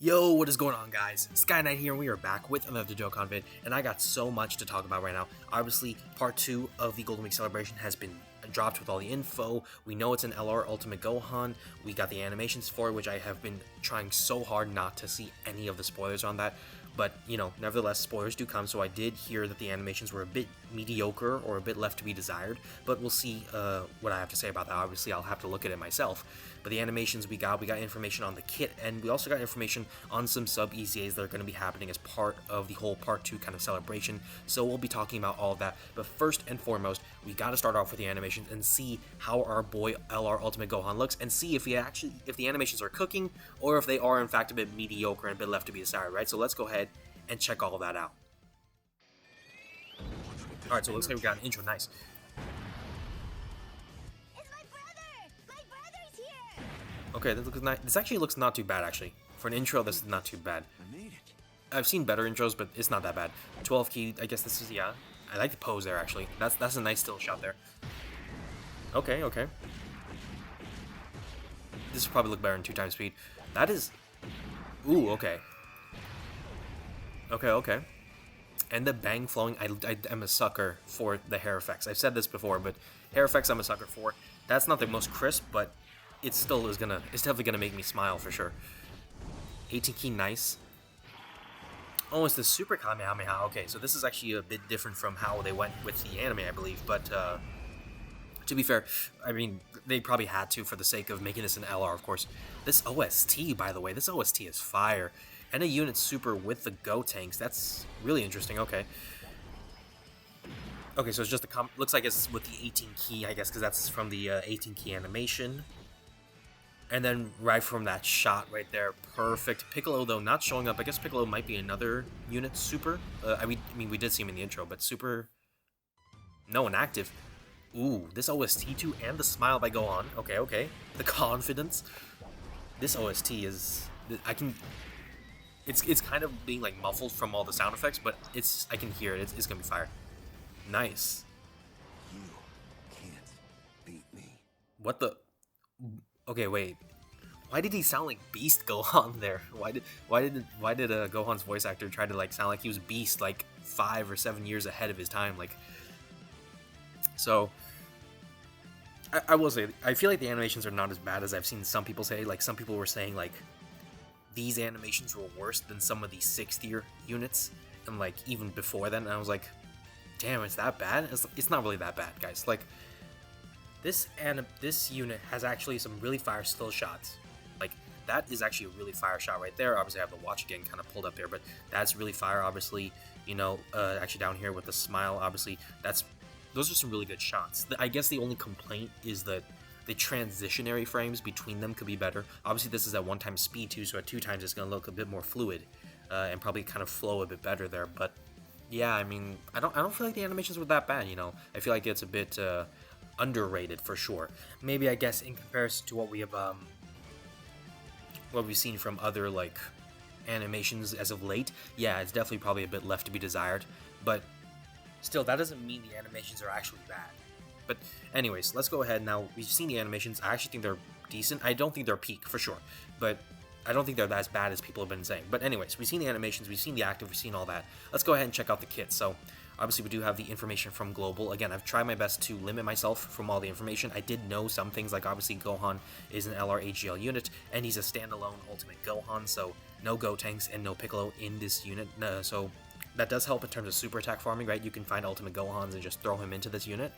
Yo, what is going on, guys? Sky Knight here, and we are back with another Dokkan vid, and I got so much to talk about right now. Obviously, part 2 of the Golden Week celebration has been dropped with all the info. We know it's an LR Ultimate Gohan. We got the animations for it, which I have been trying so hard not to see any of the spoilers on that. But, you know, nevertheless, spoilers do come, so I did hear that the animations were a bit mediocre or a bit left to be desired, but we'll see what I have to say about that. Obviously, I'll have to look at it myself. But the animations we got information on the kit, and we also got information on some sub-EZAs that are going to be happening as part of the whole Part 2 kind of celebration, so we'll be talking about all of that. But first and foremost, we got to start off with the animations and see how our boy LR Ultimate Gohan looks, and see if the animations are cooking, or if they are in fact a bit mediocre and a bit left to be desired, right? So let's go ahead and check all of that out. Alright, so it looks like we got an intro, nice. Okay, this looks nice. This actually looks not too bad, actually. For an intro, this is not too bad. I've seen better intros, but it's not that bad. 12 key, I guess this is, yeah. I like the pose there, actually. That's a nice still shot there. Okay, okay. This will probably look better in 2x speed. That is... Ooh, okay. Okay, okay. And the bang flowing, I am a sucker for the hair effects. I've said this before, but hair effects I'm a sucker for. That's not the most crisp, but it still is it's definitely gonna make me smile for sure. 18 key, nice. Oh, it's the Super Kamehameha. Okay, so this is actually a bit different from how they went with the anime, I believe, but to be fair, I mean, they probably had to for the sake of making this an LR, of course. This OST, by the way, this OST is fire. And a unit super with the Go tanks. That's really interesting. Okay. Okay, so it's just the looks like it's with the 18 key, I guess, because that's from the 18 key animation. And then right from that shot right there, perfect. Piccolo, though, not showing up. I guess Piccolo might be another unit super. I mean, we did see him in the intro, but super... No, inactive. Ooh, this OST too, and the smile by Gohan. Okay, okay. The confidence. This OST is... It's kind of being like muffled from all the sound effects, but I can hear it. It's gonna be fire. Nice. You can't beat me. What the? Okay, wait. Why did he sound like Beast Gohan there? Why did Gohan's voice actor try to like sound like he was Beast like 5 or 7 years ahead of his time? Like, so I will say I feel like the animations are not as bad as I've seen some people say. Like some people were saying like these animations were worse than some of the 6th-tier units, and like even before then, and I was like, damn, it's that bad? It's not really that bad, guys. Like, this unit has actually some really fire still shots. Like, that is actually a really fire shot right there. Obviously, I have the watch again kind of pulled up there, but that's really fire, obviously. You know, actually down here with the smile, obviously, those are some really good shots. I guess the only complaint is that the transitionary frames between them could be better. Obviously, this is at 1x speed too, so at 2x it's going to look a bit more fluid and probably kind of flow a bit better there. But yeah, I mean, I don't feel like the animations were that bad. You know, I feel like it's a bit underrated for sure. Maybe I guess in comparison to what we've seen from other like animations as of late, yeah, it's definitely probably a bit left to be desired. But still, that doesn't mean the animations are actually bad. But anyways, let's go ahead now. We've seen the animations. I actually think they're decent. I don't think they're peak, for sure. But I don't think they're as bad as people have been saying. But anyways, we've seen the animations, we've seen the active, we've seen all that. Let's go ahead and check out the kit. So, obviously we do have the information from Global. Again, I've tried my best to limit myself from all the information. I did know some things, like obviously Gohan is an LR AGL unit, and he's a standalone Ultimate Gohan, so no Go tanks and no Piccolo in this unit. So that does help in terms of super attack farming, right? You can find Ultimate Gohans and just throw him into this unit.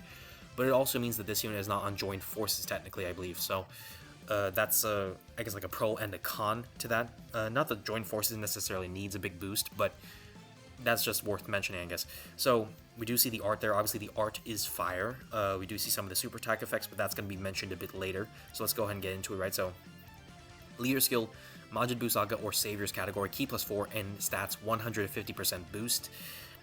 But it also means that this unit is not on joined forces, technically, I believe. So that's, I guess, like a pro and a con to that. Not that joined forces necessarily needs a big boost, but that's just worth mentioning, I guess. So we do see the art there. Obviously, the art is fire. We do see some of the super attack effects, but that's going to be mentioned a bit later. So let's go ahead and get into it, right? So leader skill, Majin Buu Saga or Saviors category, key +4, and stats 150% boost.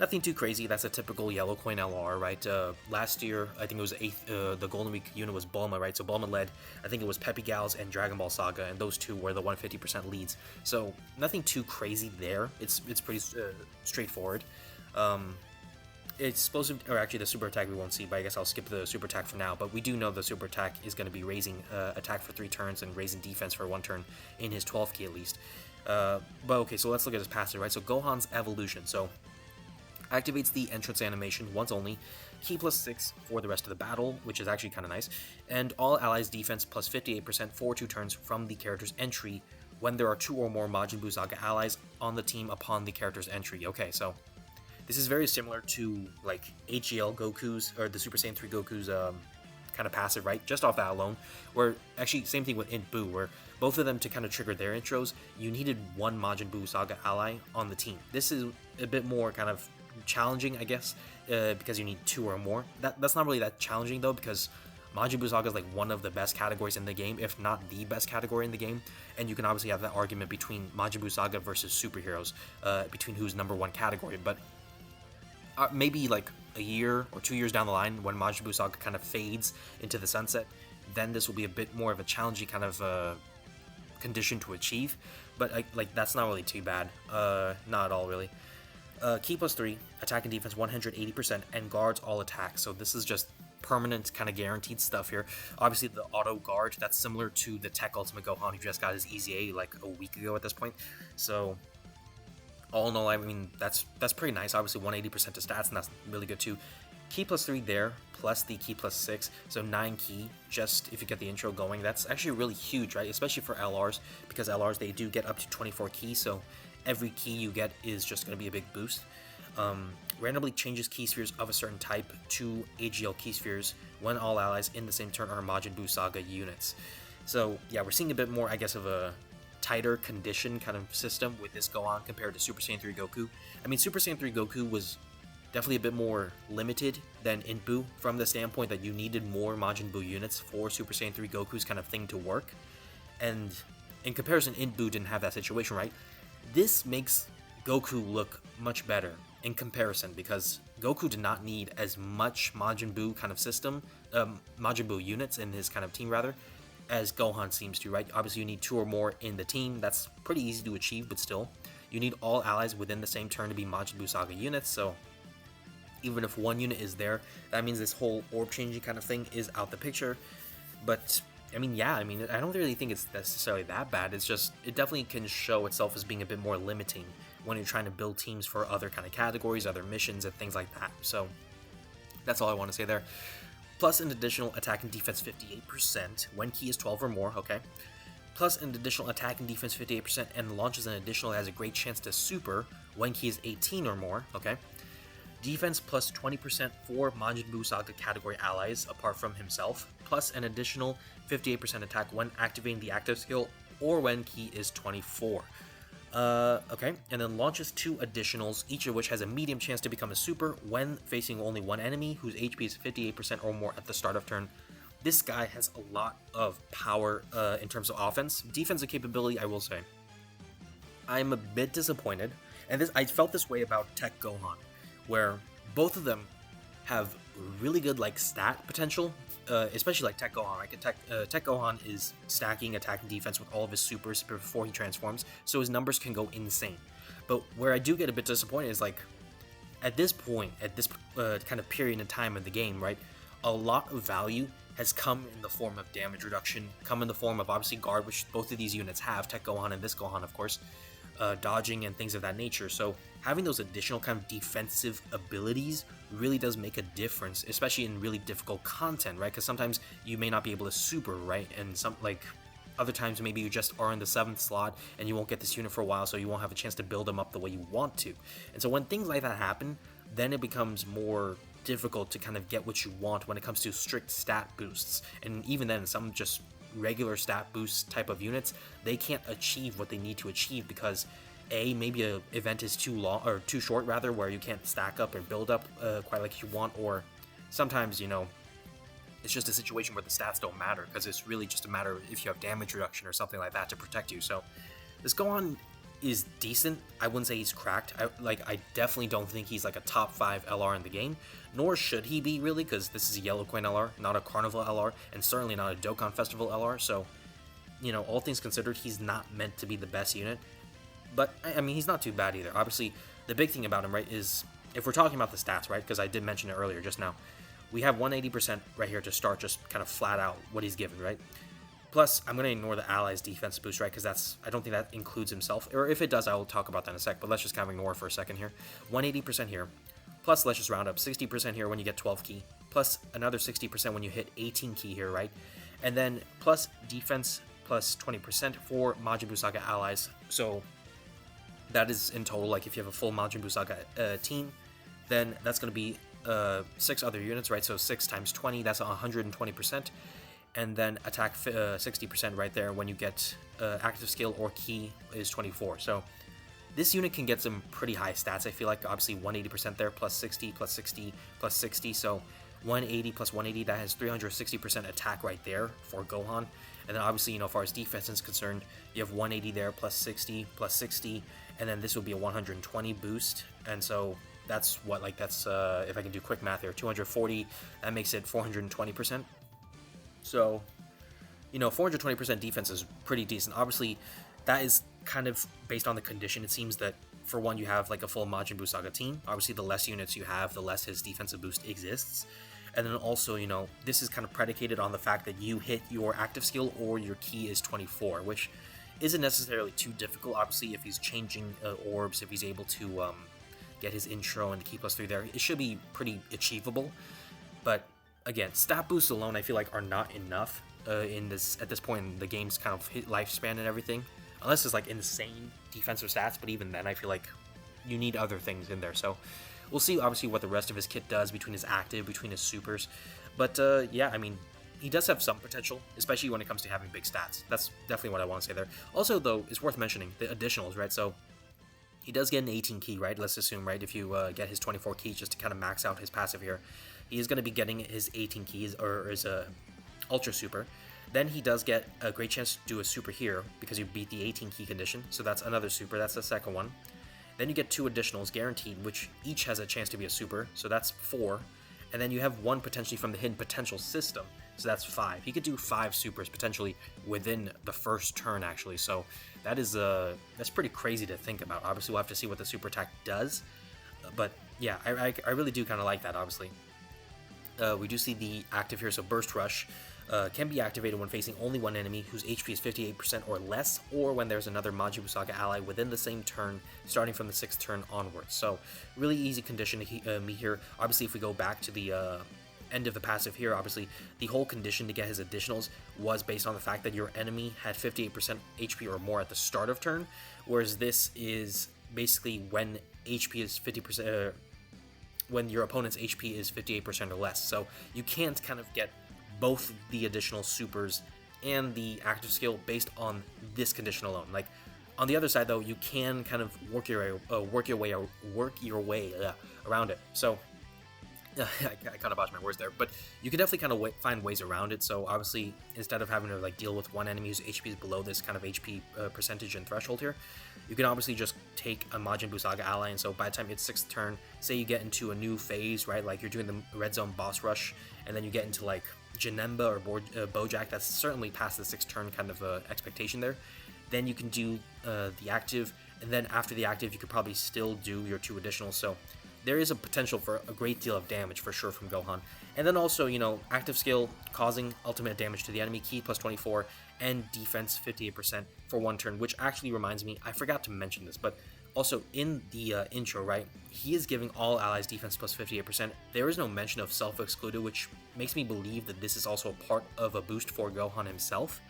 Nothing too crazy. That's a typical yellow coin LR, right? Last year, I think it was the Golden Week unit was Bulma, right? So Bulma led, I think it was Peppy Gals and Dragon Ball Saga, and those two were the 150% leads. So nothing too crazy there. It's pretty straightforward. Explosive, or actually the super attack we won't see, but I guess I'll skip the super attack for now. But we do know the super attack is going to be raising attack for 3 turns and raising defense for 1 turn in his 12th key at least. But okay, so let's look at his passive, right? So Gohan's evolution. So activates the entrance animation once only, Ki plus 6 for the rest of the battle, which is actually kind of nice, and all allies defense plus 58% for 2 turns from the character's entry when there are 2 or more Majin Buu Saga allies on the team upon the character's entry. Okay, so this is very similar to like HGL Goku's, or the Super Saiyan 3 Goku's kind of passive, right? Just off that alone, where actually same thing with Int Buu, where both of them to kind of trigger their intros, you needed 1 Majin Buu Saga ally on the team. This is a bit more kind of challenging, I guess, because you need 2 or more. That's not really that challenging though, because Majin Buu Saga is like one of the best categories in the game, if not the best category in the game, and you can obviously have that argument between Majin Buu Saga versus superheroes, between who's #1 category, but maybe like a year or 2 years down the line, when Majin Buu Saga kind of fades into the sunset, then this will be a bit more of a challenging kind of condition to achieve, but like that's not really too bad, not at all really. Ki plus 3, attack and defense 180%, and guards all attacks. So this is just permanent, kind of guaranteed stuff here. Obviously, the auto guard, that's similar to the Tech Ultimate Gohan, who just got his EZA like a week ago at this point. So all in all, I mean, that's pretty nice. Obviously, 180% to stats, and that's really good too. Ki plus 3 there, plus the Ki plus 6, so 9 Ki, just if you get the intro going. That's actually really huge, right? Especially for LRs, because LRs, they do get up to 24 Ki, so every Ki you get is just going to be a big boost. Randomly changes Ki spheres of a certain type to AGL Ki spheres when all allies in the same turn are Majin Buu Saga units. So yeah, we're seeing a bit more, I guess, of a tighter condition kind of system with this Gohan compared to Super Saiyan 3 Goku. I mean, Super Saiyan 3 Goku was definitely a bit more limited than Int Buu from the standpoint that you needed more Majin Buu units for Super Saiyan 3 Goku's kind of thing to work. And in comparison, Int Buu didn't have that situation, right? This makes Goku look much better in comparison, because Goku did not need as much Majin Buu kind of system, Majin Buu units in his kind of team rather, as Gohan seems to, right? Obviously you need 2 or more in the team. That's pretty easy to achieve, but still, you need all allies within the same turn to be Majin Buu Saga units, so even if 1 unit is there, that means this whole orb changing kind of thing is out the picture. But I mean, yeah, I mean, I don't really think it's necessarily that bad. It's just, it definitely can show itself as being a bit more limiting when you're trying to build teams for other kind of categories, other missions, and things like that. So that's all I want to say there. Plus an additional attack and defense 58% when Ki is 12 or more, okay? Plus an additional attack and defense 58%, and launches an additional that has a great chance to super when Ki is 18 or more, okay? Defense plus 20% for Majin Buu Saga category allies apart from himself, plus an additional 58% attack when activating the active skill or when Ki is 24. Okay, and then launches 2 additionals, each of which has a medium chance to become a super when facing only 1 enemy whose HP is 58% or more at the start of turn. This guy has a lot of power in terms of offense. Defensive capability, I will say, I'm a bit disappointed, and I felt this way about Tech Gohan, where both of them have really good like stat potential, especially like Tech Gohan. Like Tech Gohan is stacking attack and defense with all of his supers before he transforms, so his numbers can go insane. But where I do get a bit disappointed is like at this point, at this kind of period in time in the game, right, a lot of value has come in the form of damage reduction, come in the form of obviously guard, which both of these units have, Tech Gohan and this Gohan, of course, dodging and things of that nature. So having those additional kind of defensive abilities really does make a difference, especially in really difficult content, right? Because sometimes you may not be able to super, right? And some like other times maybe you just are in the 7th slot and you won't get this unit for a while, so you won't have a chance to build them up the way you want to. And so when things like that happen, then it becomes more difficult to kind of get what you want when it comes to strict stat boosts. And even then, some just regular stat boost type of units, they can't achieve what they need to achieve because maybe an event is too long or too short rather, where you can't stack up or build up quite like you want, or sometimes, you know, it's just a situation where the stats don't matter because it's really just a matter of if you have damage reduction or something like that to protect you. So this Gohan is decent. I wouldn't say he's cracked. I definitely don't think he's like a top 5 LR in the game, nor should he be really, because this is a Yellow Coin LR, not a Carnival LR, and certainly not a Dokkan Festival LR. So, you know, all things considered, he's not meant to be the best unit. But I mean, he's not too bad either. Obviously, the big thing about him, right, is if we're talking about the stats, right, because I did mention it earlier just now, we have 180% right here to start, just kind of flat out what he's given, right? Plus, I'm going to ignore the allies' defense boost, right? Because I don't think that includes himself. Or if it does, I will talk about that in a sec. But let's just kind of ignore it for a second here. 180% here. Plus, let's just round up 60% here when you get 12 key. Plus, another 60% when you hit 18 key here, right? And then plus defense plus 20% for Majin Buu Saga allies. So that is in total, like if you have a full Majin Buu Saga team, then that's going to be 6 other units, right? So 6 times 20, that's 120%. And then attack 60% right there when you get active skill or key is 24. So this unit can get some pretty high stats, I feel like. Obviously 180% there, plus 60, plus 60, plus 60. So 180 plus 180, that has 360% attack right there for Gohan. And then obviously, you know, as far as defense is concerned, you have 180 there, plus 60, and then this will be a 120 boost. And so that's what, like, that's, if I can do quick math here, 240, that makes it 420%. So, you know, 420% defense is pretty decent. Obviously, that is kind of based on the condition. It seems that, for one, you have like a full Majin Buu Saga team. Obviously, the less units you have, the less his defensive boost exists. And then also, you know, this is kind of predicated on the fact that you hit your active skill or your key is 24, which isn't necessarily too difficult. Obviously, if he's changing orbs, if he's able to get his intro and key plus 3 there, it should be pretty achievable. But again, stat boosts alone, I feel like, are not enough at this point in the game's kind of lifespan and everything, unless it's like insane defensive stats. But even then, I feel like you need other things in there. So we'll see, obviously, what the rest of his kit does between his active, between his supers. But yeah, I mean, he does have some potential, especially when it comes to having big stats. That's definitely what I want to say there. Also, though, it's worth mentioning the additionals, right? So he does get an 18 key, right? Let's assume, right, if you get his 24 keys just to kind of max out his passive here, he is going to be getting his 18 keys, or his Ultra Super. Then he does get a great chance to do a super here because you beat the 18 key condition, so that's another super, that's the second one. Then you get 2 additionals guaranteed, which each has a chance to be a super, so that's 4. And then you have 1 potentially from the hidden potential system, so that's 5. He could do 5 supers potentially within the first turn, actually. So that is that's pretty crazy to think about. Obviously, we'll have to see what the super attack does, but yeah, I really do kind of like that. Obviously, we do see the active here, so Burst Rush can be activated when facing only one enemy whose HP is 58% or less, or when there's another Majin Buu Saga ally within the same turn, starting from the 6th turn onwards. So, really easy condition to meet here. Obviously, if we go back to the end of the passive here, obviously, the whole condition to get his additionals was based on the fact that your enemy had 58% HP or more at the start of turn, whereas this is basically when HP is 50%, when your opponent's HP is 58% or less. So, you can't kind of get both the additional supers and the active skill based on this condition alone. Like, on the other side, though, you can kind of work your way around it. So I kind of botched my words there, but you can definitely kind of find ways around it. So obviously, instead of having to like deal with one enemy whose HP is below this kind of HP percentage and threshold here, you can obviously just take a Majin Buu Saga ally, and so by the time it's 6th turn, say you get into a new phase, right? Like you're doing the Red Zone boss rush, and then you get into like Janemba or Bojack, that's certainly past the 6th turn kind of expectation there. Then you can do the active, and then after the active, you could probably still do your 2 additionals. So there is a potential for a great deal of damage for sure from Gohan. And then also, you know, active skill causing ultimate damage to the enemy, key plus 24, and defense 58% for 1 turn, which actually reminds me, I forgot to mention this, but also in the intro, right, he is giving all allies defense plus 58%. There is no mention of self-excluded, which makes me believe that this is also a part of a boost for Gohan himself.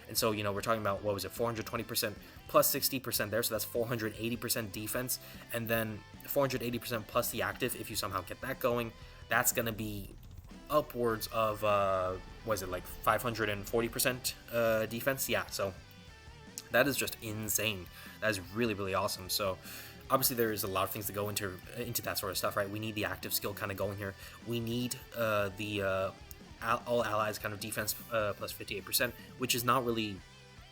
And so, you know, we're talking about, what was it, 420% plus 60% there, so that's 480% defense, and then 480% plus the active, if you somehow get that going, that's going to be upwards of, what is it, like 540% defense? Yeah, so that is just insane. That is really, really awesome. So obviously there is a lot of things to go into that sort of stuff, right? We need the active skill kind of going here. We need all allies kind of defense plus 58%, which is not really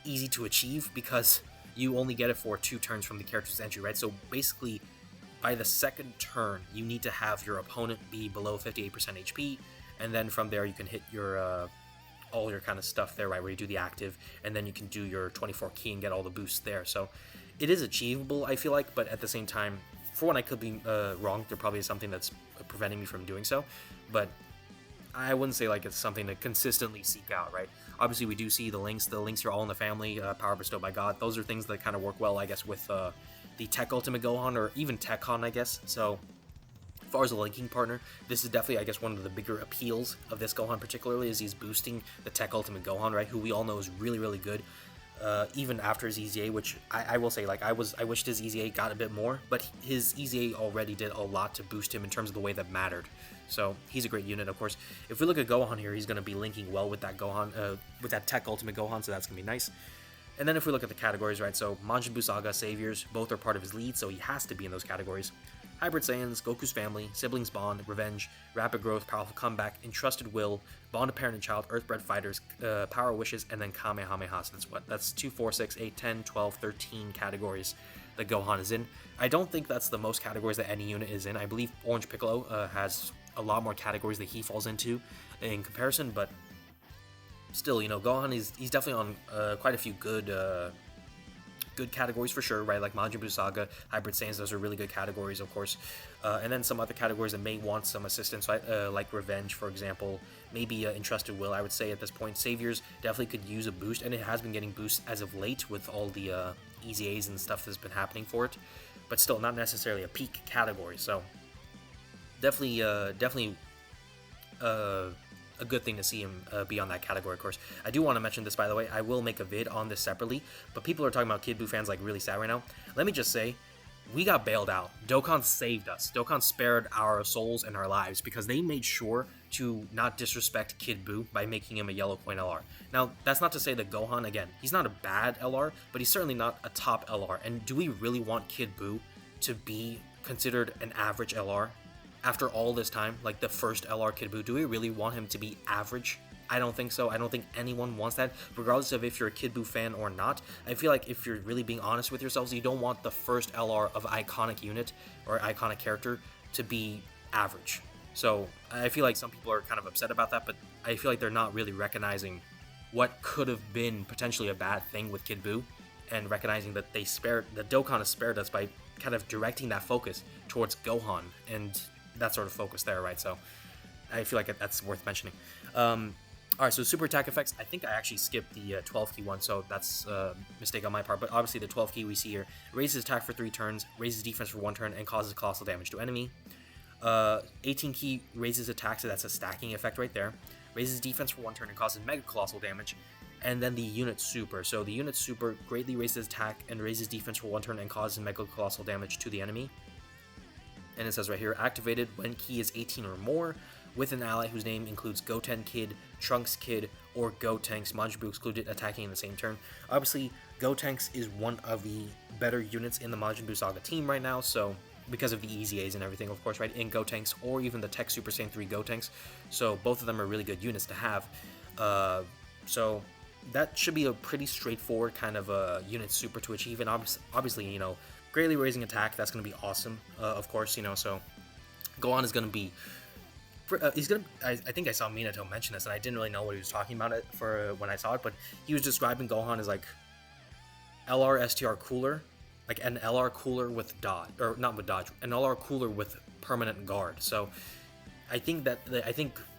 easy to achieve because you only get it for 2 turns from the character's entry, right? So basically, by the 2nd turn, you need to have your opponent be below 58% HP, and then from there you can hit your all your kind of stuff there, right, where you do the active, and then you can do your 24 key and get all the boosts there. So it is achievable, I feel like, but at the same time, for one, I could be wrong. There probably is something that's preventing me from doing so, but I wouldn't say like it's something to consistently seek out, right? Obviously, we do see the links. The links are all in the family, power bestowed by God. Those are things that kind of work well, I guess, with the Tech Ultimate Gohan, or even Tekkan, I guess. So, as far as a linking partner, this is definitely, I guess, one of the bigger appeals of this Gohan particularly, is he's boosting the Tech Ultimate Gohan, right, who we all know is really, really good. Even after his EZA, which I will say, like, I wished his EZA got a bit more, but his EZA already did a lot to boost him in terms of the way that mattered. So he's a great unit, of course. If we look at Gohan here, he's going to be linking well with that Gohan, with that Tech Ultimate Gohan, so that's going to be nice. And then if we look at the categories, right, so Majin Buu Saga, Saviors, both are part of his lead, so he has to be in those categories. Hybrid Saiyans, Goku's Family, Siblings Bond, Revenge, Rapid Growth, Powerful Comeback, Entrusted Will, Bond of Parent and Child, Earthbred Fighters, Power Wishes, and then Kamehameha. So that's 2, 4, 6, 8, 10, 12, 13 categories that Gohan is in. I don't think that's the most categories that any unit is in. I believe Orange Piccolo has a lot more categories that he falls into in comparison, but still, you know, Gohan he's definitely on quite a few good categories for sure, right? Like Majin Buu Saga, Hybrid Saiyans, those are really good categories, of course. And then some other categories that may want some assistance, right? Like Revenge, for example, maybe Entrusted Will, I would say at this point. Saviors definitely could use a boost, and it has been getting boosts as of late with all the EZAs and stuff that's been happening for it, but still not necessarily a peak category, so definitely a good thing to see him be on that category, of course. I do want to mention this, by the way. I will make a vid on this separately, but people are talking about Kid Buu fans like really sad right now. Let me just say, we got bailed out. Dokkan saved us. Dokkan spared our souls and our lives because they made sure to not disrespect Kid Buu by making him a yellow coin LR. Now, that's not to say that Gohan, again, he's not a bad LR, but he's certainly not a top LR. And do we really want Kid Buu to be considered an average LR? After all this time, like the first LR Kid Buu, do we really want him to be average? I don't think so. I don't think anyone wants that, regardless of if you're a Kid Buu fan or not. I feel like if you're really being honest with yourselves, you don't want the first LR of iconic unit or iconic character to be average. So I feel like some people are kind of upset about that, but I feel like they're not really recognizing what could have been potentially a bad thing with Kid Buu, and recognizing that that Dokkan has spared us by kind of directing that focus towards Gohan and that sort of focus there, right? So I feel like that's worth mentioning. Alright, so super attack effects. I think I actually skipped the 12 key one, so that's a mistake on my part. But obviously the 12 key we see here raises attack for 3 turns, raises defense for 1 turn, and causes colossal damage to enemy. 18 key raises attack, so that's a stacking effect right there. Raises defense for 1 turn and causes mega colossal damage. And then the unit super. So the unit super greatly raises attack and raises defense for 1 turn and causes mega colossal damage to the enemy. And it says right here, activated when key is 18 or more, with an ally whose name includes Goten Kid, Trunks Kid, or Gotenks, Majin Buu excluded, attacking in the same turn. Obviously, Gotenks is one of the better units in the Majin Buu Saga team right now, so because of the EZAs and everything, of course, right, in Gotenks, or even the Tech Super Saiyan 3 Gotenks, so both of them are really good units to have. So that should be a pretty straightforward kind of unit super to achieve, and obviously, you know, greatly raising attack, that's going to be awesome, of course, you know, so Gohan is going to be, I think I saw Minato mention this, and I didn't really know what he was talking about it for when I saw it, but he was describing Gohan as like LR STR cooler, like an LR cooler with dodge, or not with dodge, an LR cooler with permanent guard. So I think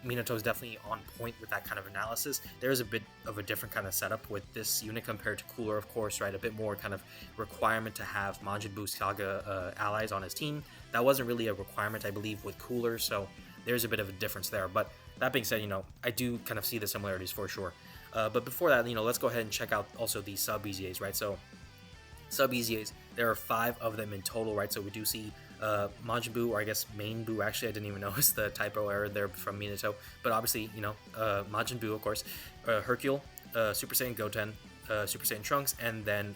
Minato is definitely on point with that kind of analysis. There is a bit of a different kind of setup with this unit compared to Cooler, of course, right? A bit more kind of requirement to have Majin Buu Saga allies on his team. That wasn't really a requirement, I believe, with Cooler, so there's a bit of a difference there. But that being said, you know, I do kind of see the similarities for sure. But before that, you know, let's go ahead and check out also the sub EZAs, right? So sub EZAs, there are 5 of them in total, right? So we do see Majin Buu, or I guess Main Buu, actually I didn't even notice the typo error there from Minato, but obviously, you know, Majin Buu, of course, Hercule, Super Saiyan Goten, Super Saiyan Trunks, and then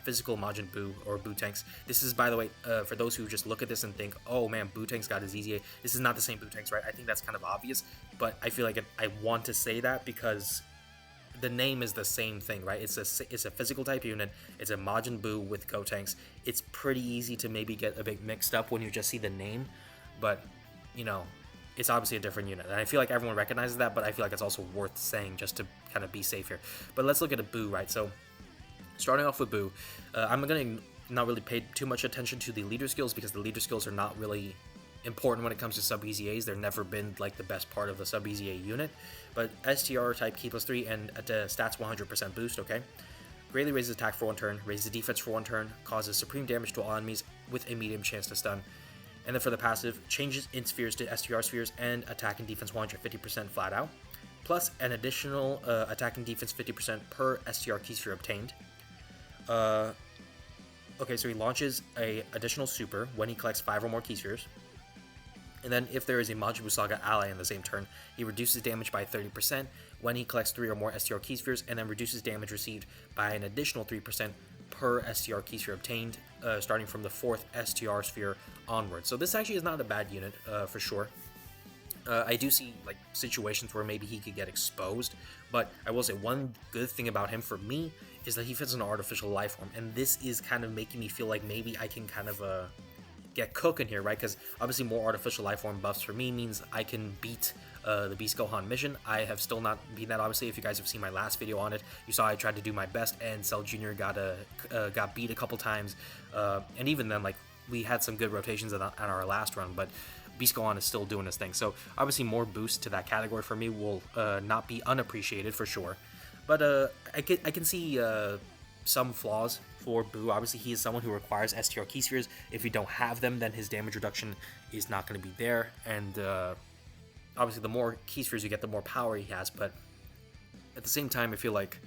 physical Majin Buu, or Buu-Tanks. This is, by the way, for those who just look at this and think, oh man, Buu-Tanks got his EZA, this is not the same Buu-Tanks, right? I think that's kind of obvious, but I feel like I want to say that because the name is the same thing, right? It's a physical type unit. It's a Majin Buu with Gotenks. It's pretty easy to maybe get a bit mixed up when you just see the name, but you know, it's obviously a different unit, and I feel like everyone recognizes that, but I feel like it's also worth saying just to kind of be safe here. But let's look at a Buu, right? So starting off with Buu, I'm gonna not really pay too much attention to the leader skills because the leader skills are not really important when it comes to sub-EZAs. They've never been like the best part of the sub-EZA unit. But STR type Ki plus 3 and stats 100% boost, okay? Greatly raises attack for 1 turn, raises defense for 1 turn, causes supreme damage to all enemies with a medium chance to stun. And then for the passive, changes int spheres to STR spheres and attack and defense 150% flat out, plus an additional attack and defense 50% per STR key sphere obtained. Okay, so he launches a additional super when he collects 5 or more key spheres. And then if there is a Majin Saga ally in the same turn, he reduces damage by 30% when he collects 3 or more STR key spheres, and then reduces damage received by an additional 3% per STR key sphere obtained, starting from the 4th STR sphere onward. So this actually is not a bad unit, for sure. I do see like situations where maybe he could get exposed, but I will say one good thing about him for me is that he fits an artificial life form, and this is kind of making me feel like maybe I can kind of get cooking here, right? Because obviously more artificial life form buffs for me means I can beat the Beast Gohan mission. I have still not beaten that, obviously. If you guys have seen my last video on it, you saw I tried to do my best, and Cell Jr. got beat a couple times, and even then, like, we had some good rotations on our last run, but Beast Gohan is still doing his thing. So obviously more boost to that category for me will not be unappreciated for sure. But I can see some flaws for Boo. Obviously, he is someone who requires STR key spheres. If you don't have them, then his damage reduction is not going to be there. And obviously, the more key spheres you get, the more power he has. But at the same time, I feel like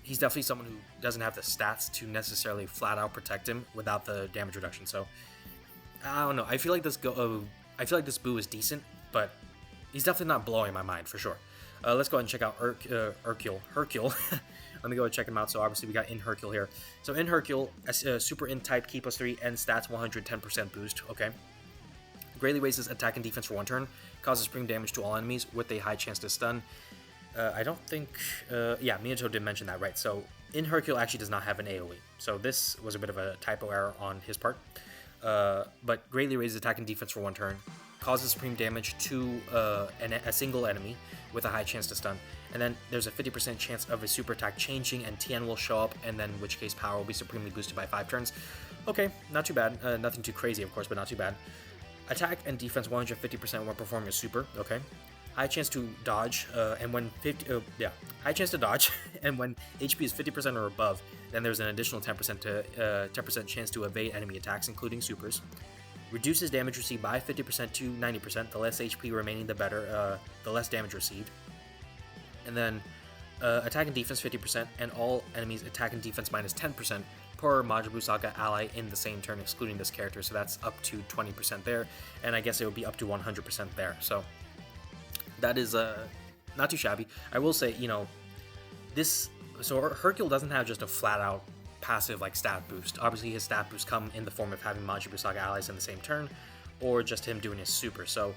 he's definitely someone who doesn't have the stats to necessarily flat out protect him without the damage reduction. So I don't know. I feel like this Boo is decent, but he's definitely not blowing my mind for sure. Let's go ahead and check out Hercule. Let me go and check him out. So obviously we got in Hercule here. So in Hercule, super int type, Ki plus 3, and stats 110% boost. Okay. Greatly raises attack and defense for 1 turn. Causes supreme damage to all enemies with a high chance to stun. I don't think... yeah, Minato did mention that, right? So in Hercule actually does not have an AoE. So this was a bit of a typo error on his part. But greatly raises attack and defense for 1 turn. Causes supreme damage to a single enemy with a high chance to stun. And then there's a 50% chance of a super attack changing, and Tien will show up, and then in which case power will be supremely boosted by 5 turns. Okay, not too bad. Nothing too crazy, of course, but not too bad. Attack and defense 150% when performing a super. Okay. High chance to dodge, and when high chance to dodge, and when HP is 50% or above, then there's an additional 10% chance to evade enemy attacks, including supers. Reduces damage received by 50% to 90%. The less HP remaining, the better. The less damage received. And then attack and defense 50%, and all enemies attack and defense minus 10% per Majin Saga ally in the same turn, excluding this character. So that's up to 20% there, and I guess it would be up to 100% there. So that is not too shabby. I will say, you know, this. So Hercule doesn't have just a flat out passive like stat boost. Obviously his stat boosts come in the form of having Majin Saga allies in the same turn, or just him doing his super. So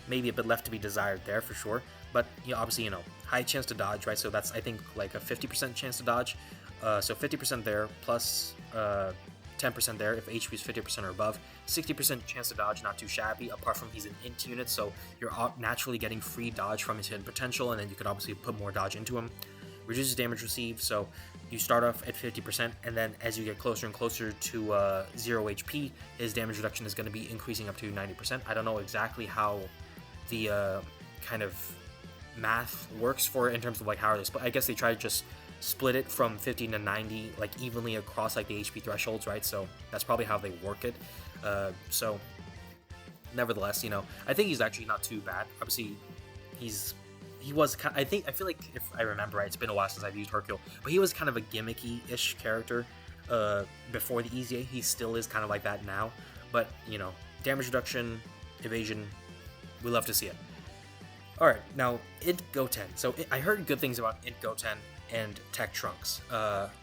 maybe a bit left to be desired there for sure. But you know, obviously, you know, high chance to dodge, right? So that's, I think, like a 50% chance to dodge. So 50% there plus 10% there if HP is 50% or above. 60% chance to dodge, not too shabby, apart from he's an int unit, so you're naturally getting free dodge from his hidden potential, and then you could obviously put more dodge into him. Reduces damage received, so you start off at 50%, and then as you get closer and closer to 0 HP, his damage reduction is going to be increasing up to 90%. I don't know exactly how the kind of math works for it in terms of like how are they split. I guess they try to just split it from 50 to 90 like evenly across like the HP thresholds, right? So that's probably how they work it. So nevertheless, you know, I think he's actually not too bad. Obviously he was kind of, I feel like if I remember right, it's been a while since I've used Hercule, but he was kind of a gimmicky-ish character before the EZA. He still is kind of like that now, but you know, damage reduction, evasion, we love to see it. Alright, now Int Goten. So I heard good things about Int Goten and Tech Trunks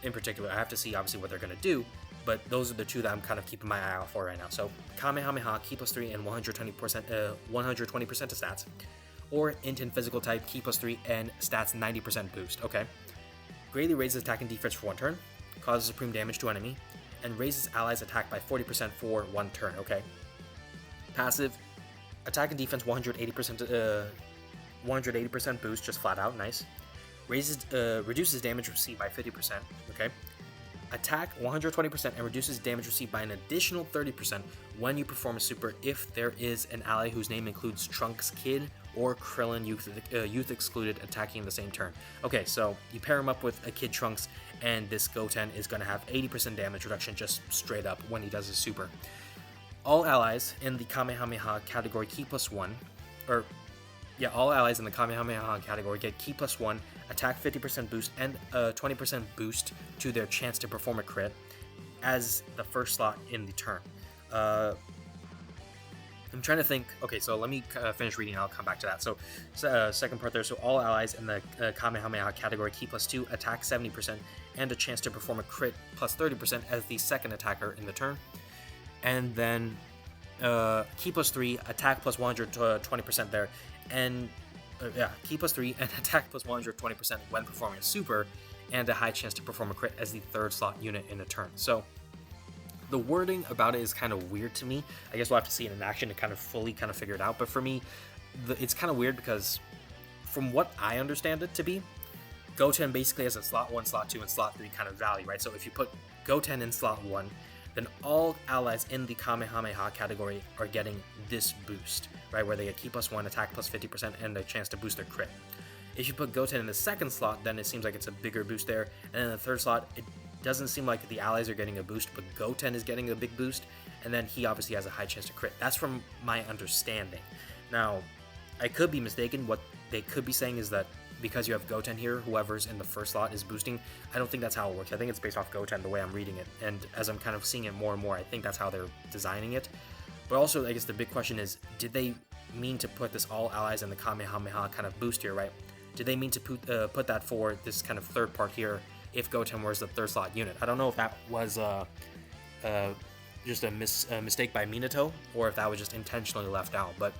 in particular. I have to see obviously what they're going to do, but those are the two that I'm kind of keeping my eye out for right now. So Kamehameha, Ki plus 3 and 120% to stats. Or Int and Physical type, Ki plus 3 and stats 90% boost. Okay. Greatly raises attack and defense for 1 turn, causes supreme damage to enemy, and raises allies attack by 40% for 1 turn. Okay. Passive, attack and defense 180% boost, just flat out, nice. Reduces damage received by 50%, okay. attack 120% and reduces damage received by an additional 30% when you perform a super if there is an ally whose name includes Trunks Kid or Krillin Youth Excluded attacking in the same turn. Okay, so you pair him up with a Kid Trunks, and this Goten is going to have 80% damage reduction just straight up when he does his super. All allies in the Kamehameha category Ki plus 1, all allies in the Kamehameha category get Ki plus 1, attack 50% boost, and a 20% boost to their chance to perform a crit as the first slot in the turn. I'm trying to think. Okay, so let me finish reading and I'll come back to that. So second part there. So all allies in the Kamehameha category Ki plus 2 attack 70% and a chance to perform a crit plus 30% as the second attacker in the turn. And then Ki plus 3 attack plus 120% there. And Ki plus 3 and attack plus 120% when performing a super, and a high chance to perform a crit as the third slot unit in a turn. So the wording about it is kind of weird to me. I guess we'll have to see it in action to kind of fully figure it out. But for me, it's kind of weird because from what I understand it to be, Goten basically has a slot 1, slot 2, and slot 3 kind of value, right? So if you put Goten in slot 1, then all allies in the Kamehameha category are getting this boost, right? Where they get Ki plus 1, attack plus 50%, and a chance to boost their crit. If you put Goten in the second slot, then it seems like it's a bigger boost there. And in the third slot, it doesn't seem like the allies are getting a boost, but Goten is getting a big boost, and then he obviously has a high chance to crit. That's from my understanding. Now, I could be mistaken. What they could be saying is that because you have Goten here, whoever's in the first slot is boosting. I don't think that's how it works. I think it's based off Goten the way I'm reading it, and as I'm kind of seeing it more and more, I think that's how they're designing it. But also, I guess the big question is, did they mean to put this all allies in the Kamehameha kind of boost here, right? Did they mean to put that for this kind of third part here if Goten was the third slot unit? I don't know if that was just a mistake by Minato, or if that was just intentionally left out, but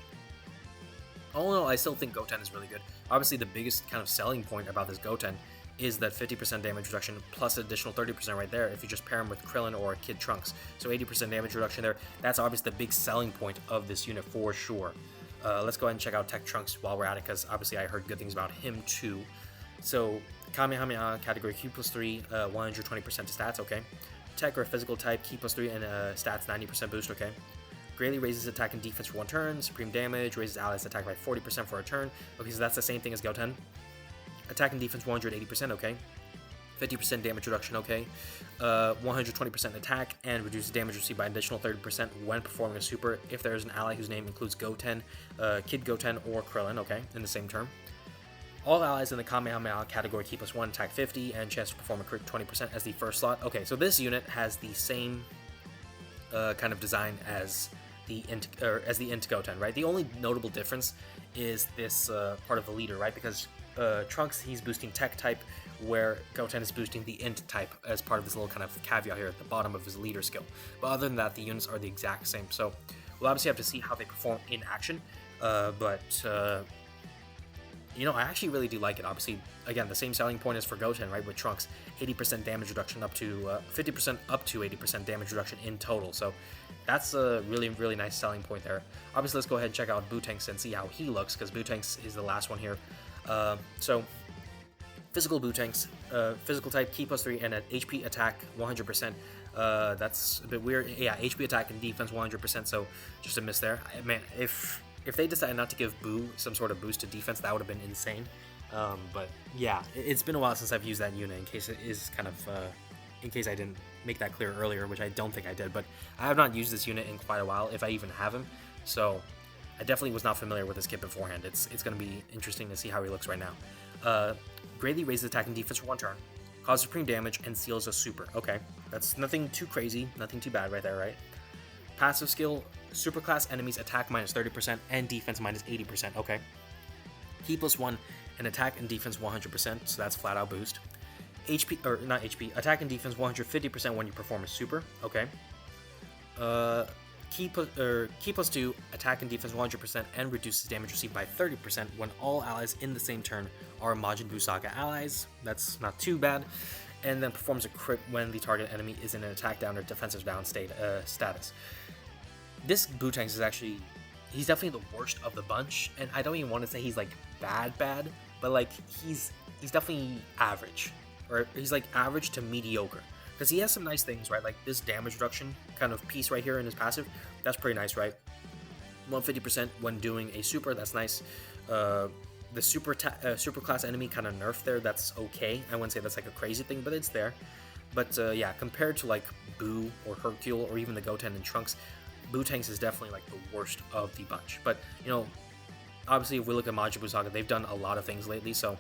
all in all, I still think Goten is really good. Obviously, the biggest kind of selling point about this Goten is that 50% damage reduction plus an additional 30% right there if you just pair him with Krillin or Kid Trunks. So 80% damage reduction there. That's obviously the big selling point of this unit for sure. Let's go ahead and check out Tech Trunks while we're at it, because obviously I heard good things about him too. So Kamehameha category Q plus 3, 120% to stats, okay. Tech or physical type, Ki plus 3 and stats 90% boost, okay. Greatly raises attack and defense for 1 turn. Supreme damage, raises allies attack by 40% for a turn. Okay, so that's the same thing as Goten. Attack and defense 180%, okay. 50% damage reduction, okay. 120% attack, and reduces damage received by an additional 30% when performing a super if there is an ally whose name includes Goten, Kid Goten, or Krillin, okay, in the same turn. All allies in the Kamehameha category Ki plus 1 attack 50 and chance to perform a crit 20% as the first slot. Okay, so this unit has the same kind of design as the Int Goten, right? The only notable difference is this part of the leader, right? Because Trunks, he's boosting Tech type, where Goten is boosting the Int type as part of this little kind of caveat here at the bottom of his leader skill. But other than that, the units are the exact same. So we'll obviously have to see how they perform in action. You know, I actually really do like it. Obviously, again, the same selling point is for Goten, right? With Trunks, 80% damage reduction up to 50% up to 80% damage reduction in total. So that's a really, really nice selling point there. Obviously, let's go ahead and check out Bootanks and see how he looks, because Bootanks is the last one here. So physical Bootanks, physical type, Ki plus 3, and an HP attack 100%. That's a bit weird. Yeah, HP attack and defense 100%. So just a miss there. Man, if they decided not to give Boo some sort of boost to defense, that would have been insane. But yeah, it's been a while since I've used that unit, in case it is kind of, in case I didn't make that clear earlier, which I don't think I did, but I have not used this unit in quite a while, if I even have him, so I definitely was not familiar with this kit beforehand. It's going to be interesting to see how he looks right now. Greatly raises attack and defense for 1 turn, causes supreme damage, and seals a super. Okay, that's nothing too crazy, nothing too bad right there, right? Passive skill, superclass enemies attack minus 30% and defense minus 80%, okay. Ki plus 1 and attack and defense 100%, so that's flat out boost. HP, or not HP, attack and defense 150% when you perform a super, okay. Ki plus 2, attack and defense 100% and reduces damage received by 30% when all allies in the same turn are Majin Buu Saga allies, that's not too bad. And then performs a crit when the target enemy is in an attack down or defensive down status. This Bootanks is actually, he's definitely the worst of the bunch, and I don't even want to say he's like bad, but like he's definitely average, or he's like average to mediocre. because he has some nice things, right? Like this damage reduction kind of piece right here in his passive, that's pretty nice, right? 150% when doing a super, that's nice. The super class enemy kind of nerf there, that's okay. I wouldn't say that's like a crazy thing, but it's there. But yeah, compared to like Boo or Hercule or even the Goten and Trunks, Boo-Tanks is definitely like the worst of the bunch. But you know, obviously if we look at Majin Buu Saga, they've done a lot of things lately, so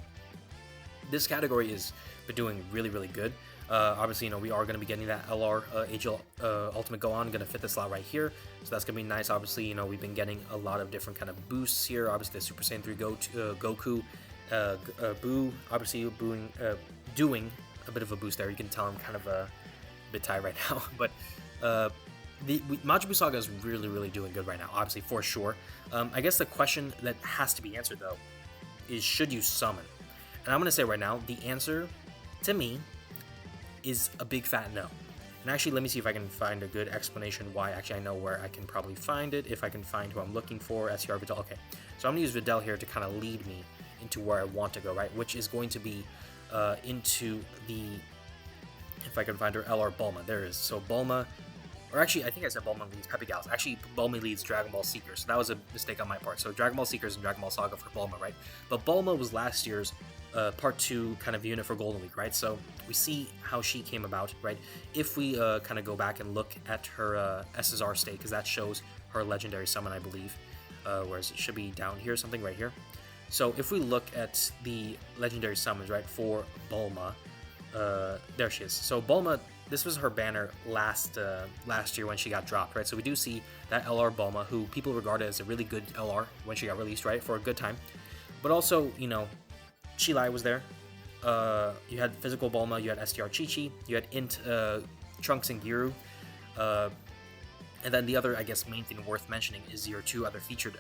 this category is been doing really, really good. Obviously, you know, we are going to be getting that LR Age Ultimate Gohan, going to fit the slot right here, so that's going to be nice. Obviously, you know, we've been getting a lot of different kind of boosts here. Obviously, the Super Saiyan 3 Goku, Boo, obviously doing a bit of a boost there. You can tell I'm kind of a bit tired right now, but Majin Buu Saga is really, really doing good right now, obviously, for sure. I guess the question that has to be answered, though, is should you summon? And I'm going to say right now, the answer, to me, is a big fat no. And actually, let me see if I can find a good explanation why. Actually, I know where I can probably find it, if I can find who I'm looking for, STR Videl. Okay, so I'm going to use Videl here to kind of lead me into where I want to go, right? Which is going to be into the, if I can find her, LR Bulma. There it is. So Bulma, or actually, I think I said Bulma leads Pepe Gals. Actually, Bulma leads Dragon Ball Seekers. So that was a mistake on my part. So Dragon Ball Seekers and Dragon Ball Saga for Bulma, right? But Bulma was last year's part 2 kind of unit for Golden Week, right? So we see how she came about, right? If we kind of go back and look at her SSR state, because that shows her legendary summon, I believe, whereas it should be down here, something right here. So if we look at the legendary summons, right, for Bulma, there she is. So Bulma, this was her banner last year when she got dropped, right? So we do see that LR Bulma, who people regard as a really good LR when she got released, right, for a good time. But also, you know, Chi-Lai was there. You had physical Bulma, you had STR Chi-Chi, you had Int Trunks and Giru. And then the other, I guess, main thing worth mentioning is your 2 other featured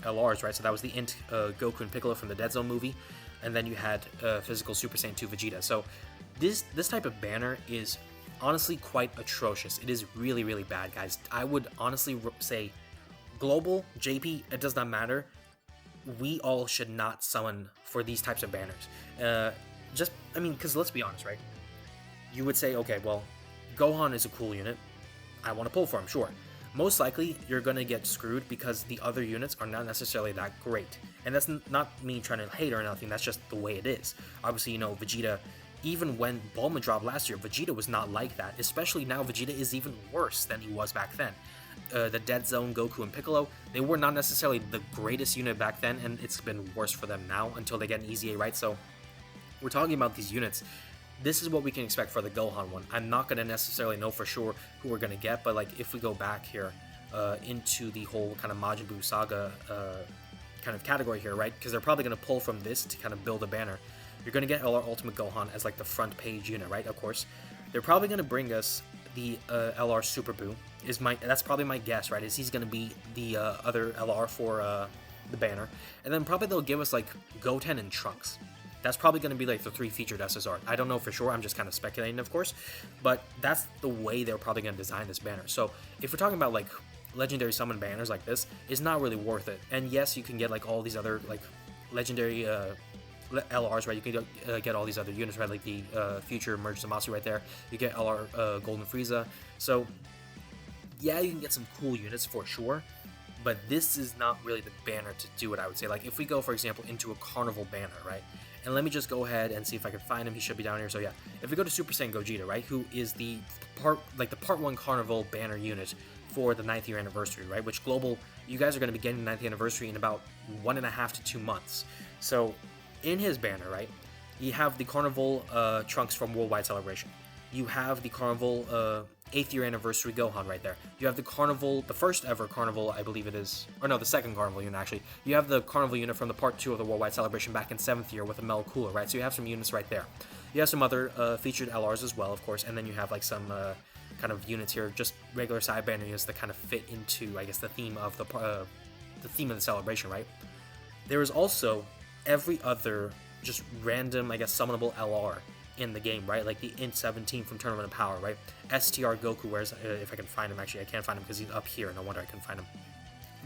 LRs, right? So that was the Int Goku and Piccolo from the Dead Zone movie, and then you had physical Super Saiyan 2 Vegeta. So this type of banner is honestly quite atrocious. It is really, really bad, guys. I would honestly say global, JP, it does not matter. We all should not summon for these types of banners. I mean, because let's be honest, right? You would say, okay, well, Gohan is a cool unit. I want to pull for him, sure. Most likely, you're going to get screwed because the other units are not necessarily that great. And that's not me trying to hate or anything, that's just the way it is. Obviously, you know, Vegeta, even when Bulma dropped last year, Vegeta was not like that. Especially now, Vegeta is even worse than he was back then. The Dead Zone, Goku, and Piccolo, they were not necessarily the greatest unit back then, and it's been worse for them now until they get an easy A, right? So, we're talking about these units. This is what we can expect for the Gohan one. I'm not going to necessarily know for sure who we're going to get, but like if we go back here into the whole kind of Majin Buu Saga kind of category here, right? Because they're probably going to pull from this to kind of build a banner. You're going to get LR Ultimate Gohan as like the front page unit, right? Of course. They're probably going to bring us the LR Super Buu. That's probably my guess, right? Is he's going to be the other LR for the banner. And then probably they'll give us like Goten and Trunks. That's probably going to be like the 3 featured SSR. I don't know for sure. I'm just kind of speculating, of course. But that's the way they're probably going to design this banner. So if we're talking about like legendary summon banners like this, it's not really worth it. And yes, you can get like all these other like legendary LRs, right? You can get all these other units, right? Like the future Merge Zamasu right there. You get LR Golden Frieza. So yeah, you can get some cool units for sure. But this is not really the banner to do it, I would say. Like if we go, for example, into a Carnival banner, right? And let me just go ahead and see if I can find him. He should be down here. So yeah, if we go to Super Saiyan Gogeta, right, who is the part 1 Carnival banner unit for the 9th year anniversary, right? Which global, you guys are going to be getting the 9th anniversary in about 1.5 to 2 months. So in his banner, right, you have the Carnival Trunks from Worldwide Celebration. You have the Carnival 8th year anniversary Gohan right there. You have the Carnival, the first ever Carnival, I believe it is, or no, the second Carnival unit actually. You have the Carnival unit from the part 2 of the Worldwide Celebration back in 7th year with a Mel Cooler, right? So you have some units right there. You have some other featured LRs as well, of course, and then you have like some kind of units here, just regular side banner units that kind of fit into, I guess, the theme of the celebration, right? There is also every other just random, I guess, summonable LR in the game, right? Like the Int 17 from Tournament of Power, right? STR Goku, where's if I can find him, actually I can't find him because he's up here, no wonder I can find him.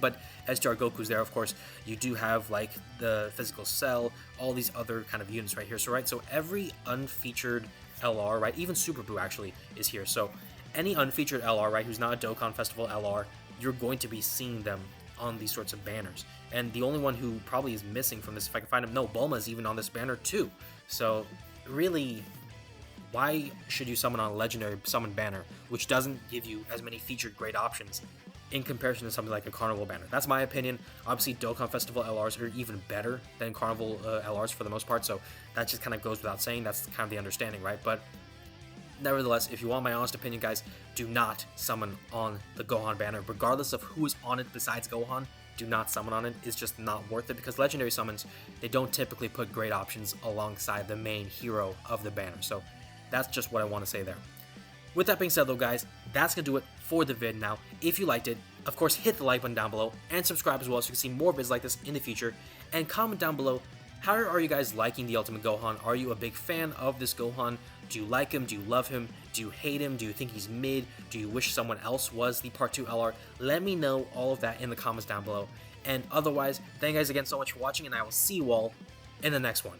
But STR Goku's there, of course. You do have like the Physical Cell, all these other kind of units right here. So every unfeatured LR, right? Even Super Boo actually is here. So any unfeatured LR, right, who's not a Dokkan Festival LR, you're going to be seeing them on these sorts of banners. And the only one who probably is missing from this, if I can find him, no, Bulma's even on this banner too. So really, why should you summon on a legendary summon banner, which doesn't give you as many featured great options in comparison to something like a Carnival banner? That's my opinion. Obviously, Dokkan Festival LRs are even better than Carnival LRs for the most part, so that just kind of goes without saying. That's kind of the understanding, right? But nevertheless, if you want my honest opinion, guys, do not summon on the Gohan banner. Regardless of who is on it besides Gohan, do not summon on it. It's just not worth it, because legendary summons, they don't typically put great options alongside the main hero of the banner. So that's just what I want to say there. With that being said, though, guys, that's going to do it for the vid now. If you liked it, of course, hit the like button down below and subscribe as well so you can see more vids like this in the future. And comment down below, how are you guys liking the Ultimate Gohan? Are you a big fan of this Gohan? Do you like him? Do you love him? Do you hate him? Do you think he's mid? Do you wish someone else was the Part 2 LR? Let me know all of that in the comments down below. And otherwise, thank you guys again so much for watching, and I will see you all in the next one.